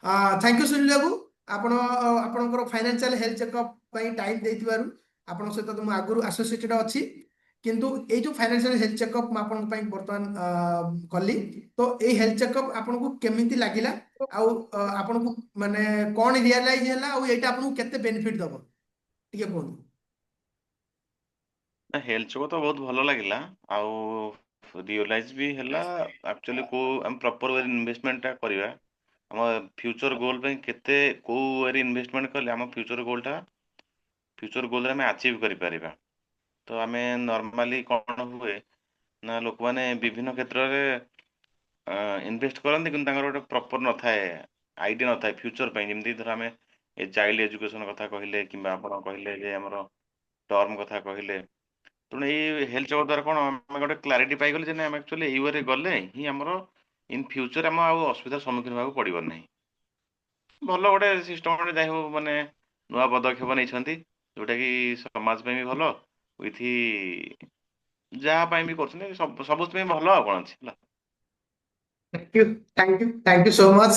Thank you Sunil बाबू आपण आपणकर financial health checkup time देइथिबारु आपन सहित तो आगुरु एसोसिएटेड अछि किंतु ए जो फाइनेंशियल हेल्थ चेकअप मैं आपन पई वर्तमान कली तो ए हेल्थ चेकअप आपन को केमिति लागिला आउ आपन को माने कोन रियलाइज होला आउ एटा आपन को केते बेनिफिट दबो टिके कोन। हेल्थ चेक तो बहुत भल लगिला आउ रियलाइज भी ହେଲା एक्चुअली को हम प्रॉपर वे इन्वेस्टमेंट टा करबा हम फ्यूचर गोल पे केते को वे इन्वेस्टमेंट करले हम फ्यूचर गोल रे हम अचीव करि परिबा। तो आमे नॉर्मली कोन हुए ना लोक माने विभिन्न क्षेत्र रे इन्वेस्ट करନ୍ତି କିନ୍ତୁ ତାଙ୍କର ଗୋଟେ ପ୍ରପର ନଥାଏ ଆଇडिଆ ନଥାଏ ଫ୍ୟୁचर ପାଇଁ ଯେମିତି ଧର ଆମେ ଏ ଚାଇଲ୍ଡ ଏଜୁକେସନ କଥା କହିଲେ କିମ୍ବା ଆପଣ କହିଲେ ଯେ ଆମର ଟର୍ମ କଥା କହିଲେ ତେଣୁ ଏଇ ହେଲ୍ଥ ଚେକଅପ୍ ଦ୍ୱାରା କ'ଣ ଆମେ ଗୋଟେ କ୍ଲାରିଟି ପାଇଗଲେ ଯେ ଆମେ ଆକ୍ଚୁଆଲି ଏଇ ୱେରେ ଗଲେ ହିଁ ଆମର ଇନ୍ ଫ୍ୟୁଚର ଆମ ଆଉ ଅସୁବିଧାର ସମ୍ମୁଖୀନ ହେବାକୁ ପଡ଼ିବ ନାହିଁ। ଭଲ ଗୋଟେ ସିଷ୍ଟମ ଗୋଟେ ଯାଇ ହଉ ମାନେ ନୂଆ ପଦକ୍ଷେପ ନେଇଛନ୍ତି ଯୋଉଟା କି ସମାଜ ପାଇଁ ବି ଭଲ ୱିଥି ଯାହା ପାଇଁ ବି କରୁଛନ୍ତି ସବୁ ପାଇଁ ଭଲ ଆଉ କ'ଣ ଅଛି ହେଲା। Thank you so much.